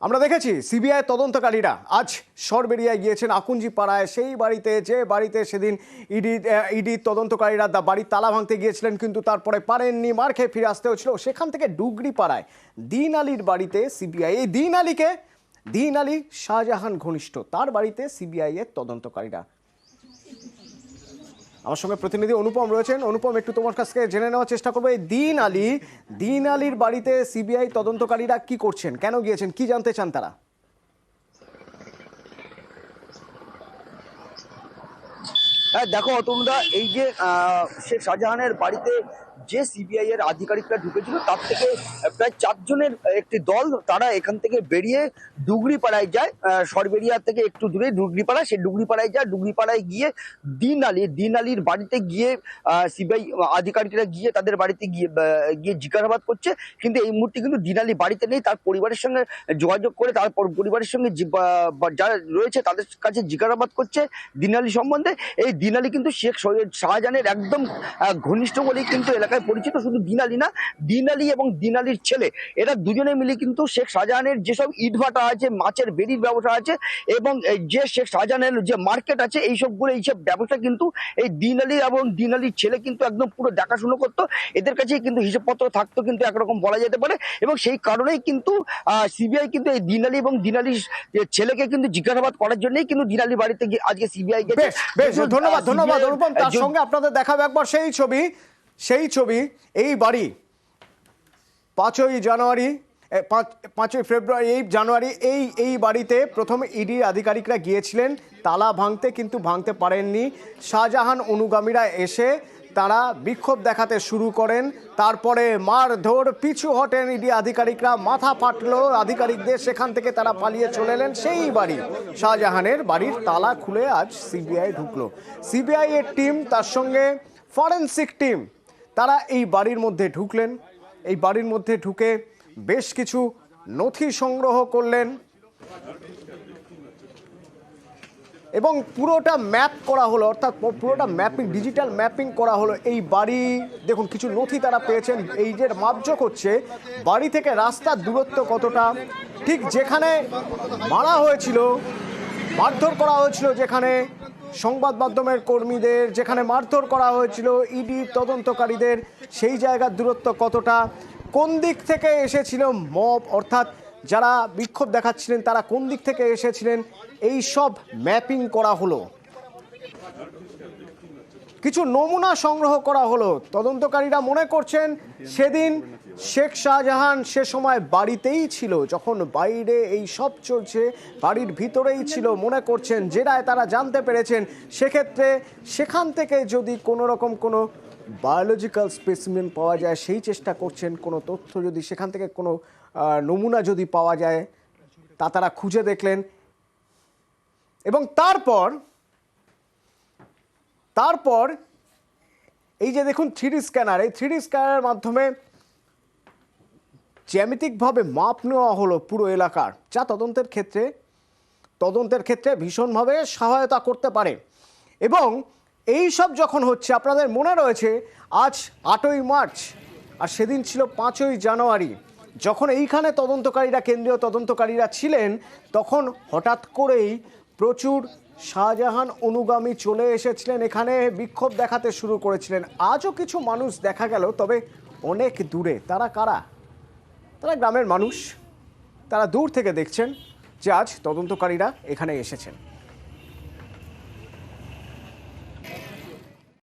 আমরা দেখেছি সিবিআই তদন্তকারীরা আজ সরবেরিয়ায় গিয়েছেন আকুঞ্জি পাড়ায়, সেই বাড়িতে যে বাড়িতে সেদিন ইডি তদন্তকারীরা বাড়ির তালা ভাঙতে গিয়েছিলেন, কিন্তু তারপরে পারেননি, মার খেয়ে ফিরে আসতে হয়েছিল। সেখান থেকে ডুগরি পাড়ায় দিন আলীর বাড়িতে সিবিআই, এই দিন আলী শাহজাহান ঘনিষ্ঠ, তার বাড়িতে সিবিআই এর তদন্তকারীরা। আমার সঙ্গে প্রতিনিধি অনুপম রয়েছেন। অনুপম, একটু তোমার কাছ থেকে জেনে নেওয়ার চেষ্টা করবো, এই দিন আলীর বাড়িতে সিবিআই তদন্তকারীরা কি করছেন, কেন গিয়েছেন, কি জানতে চান তারা? হ্যাঁ দেখো তোমরা, এই যে শেখ শাহজাহানের বাড়িতে যে সিবিআই এর আধিকারিকরা ঢুকেছিল তার থেকে প্রায় 4 জনের একটি দল, তারা এখান থেকে বেরিয়ে ডুগরিপাড়ায় যায়। সরবেরিয়া থেকে একটু দূরে ডুগরিপাড়া, সেই ডুগরিপাড়ায় যায়। ডুগরিপাড়ায় গিয়ে দিন আলীর বাড়িতে গিয়ে সিবিআই আধিকারিকরা গিয়ে তাদের বাড়িতে গিয়ে জিজ্ঞাসাবাদ করছে। কিন্তু এই মুহূর্তে কিন্তু দিন আলী বাড়িতে নেই। তার পরিবারের সঙ্গে যোগাযোগ করে তারপর পরিবারের সঙ্গে যারা রয়েছে তাদের কাছে জিজ্ঞাসাবাদ করছে দিন আলী সম্বন্ধে। এই দিন আলী কিন্তু শেখ শাহজাহানের একদম ঘনিষ্ঠ বলেই কিন্তু এলাকায় পরিচিত। শুধু দিন আলী না, দিন আলী এবং দিন আলীর ছেলে, এরা দুজনে মিলে কিন্তু শেখ শাহজাহানের যেসব ইটভাটা আছে, মাছের বেরির ব্যবসা আছে এবং যে শেখ শাহজাহানের যে মার্কেট আছে, এইসব ব্যবসা কিন্তু এই দিন আলী এবং দিন আলীর ছেলে কিন্তু একদম পুরো দেখাশুনো করতো। এদের কাছে কিন্তু হিসাবপত্র থাকতো, কিন্তু একরকম বলা যেতে পারে। এবং সেই কারণেই কিন্তু সিবিআই কিন্তু এই দিন আলী এবং দিন আলীর ছেলেকে কিন্তু জিজ্ঞাসাবাদ করার জন্যই কিন্তু দিন আলীর বাড়িতে আজকে সিবিআই গেছে। ধন্যবাদ অনুপম। তার সঙ্গে আপনাদের দেখাবো একবার সেই ছবি। এই বাড়ি 5ই জানুয়ারি এই বাড়িতে প্রথমে ইডি আধিকারিকরা গিয়েছিলেন তালা ভাঙতে, কিন্তু ভাঙতে পারেননি। শাহজাহান অনুগামীরা এসে তারা বিক্ষোভ দেখাতে শুরু করেন, তারপরে মারধর, পিছু হটেন ইডি আধিকারিকরা, মাথা ফাটলো আধিকারিকদের, সেখান থেকে তারা পালিয়ে চলে এলেন। সেই বাড়ি শাহজাহানের বাড়ির তালা খুলে আজ সিবিআই ঢুকলো। সিবিআই এর টিম, তার সঙ্গে ফরেনসিক টিম, তারা এই বাড়ির মধ্যে ঢুকলেন। এই বাড়ির মধ্যে ঢুকে বেশ কিছু নথি সংগ্রহ করলেন এবং পুরোটা ম্যাপ করা হলো, অর্থাৎ পুরোটা ডিজিটাল ম্যাপিং করা হলো। এই বাড়ি দেখুন, কিছু নথি তারা পেয়েছেন। এই যে মাপজোক হচ্ছে বাড়ি থেকে রাস্তার দূরত্ব কতটা, ঠিক যেখানে মারা হয়েছিল, মারধর করা হয়েছিল, যেখানে সংবাদ মাধ্যমের কর্মীদের যেখানে মারধর করা হয়েছিল ইডি তদন্তকারীদের, সেই জায়গার দূরত্ব কতটা, কোন দিক থেকে এসেছিল মব, অর্থাৎ যারা বিক্ষোভ দেখাচ্ছিলেন তারা কোন দিক থেকে এসেছিলেন, এই সব ম্যাপিং করা হলো। কিছু নমুনা সংগ্রহ করা হলো। তদন্তকারীরা মনে করছেন সেদিন শেখ শাহজাহান সে সময় বাড়িতেই ছিল, যখন বাইরে এই সব চলছে বাড়ির ভিতরেই ছিল। মনে করছেন যেটায় তারা জানতে পেরেছেন, সেক্ষেত্রে সেখান থেকে যদি কোনো রকম কোনো বায়োলজিক্যাল স্পেসিমেন পাওয়া যায় সেই চেষ্টা করছেন। কোনো তথ্য যদি সেখান থেকে কোনো নমুনা যদি পাওয়া যায় তা তারা খুঁজে দেখলেন। এবং তারপর এই যে দেখুন 3D স্ক্যানার, এই 3D স্ক্যানারের মাধ্যমে জ্যামিতিকভাবে মাপ নেওয়া হলো পুরো এলাকার, যা তদন্তের ক্ষেত্রে ভীষণভাবে সহায়তা করতে পারে। এবং এই সব যখন হচ্ছে, আপনাদের মনে রয়েছে আজ 8ই মার্চ আর সেদিন ছিল 5ই জানুয়ারি, যখন এইখানে কেন্দ্রীয় তদন্তকারীরা ছিলেন, তখন হঠাৎ করেই প্রচুর শাহজাহান অনুগামী চলে এসেছিলেন এখানে, বিক্ষোভ দেখাতে শুরু করেছিলেন। আজও কিছু মানুষ দেখা গেল, তবে অনেক দূরে। তারা কারা? তারা গ্রামের মানুষ, তারা দূর থেকে দেখছেন যে আজ তদন্তকারীরা এখানে এসেছেন।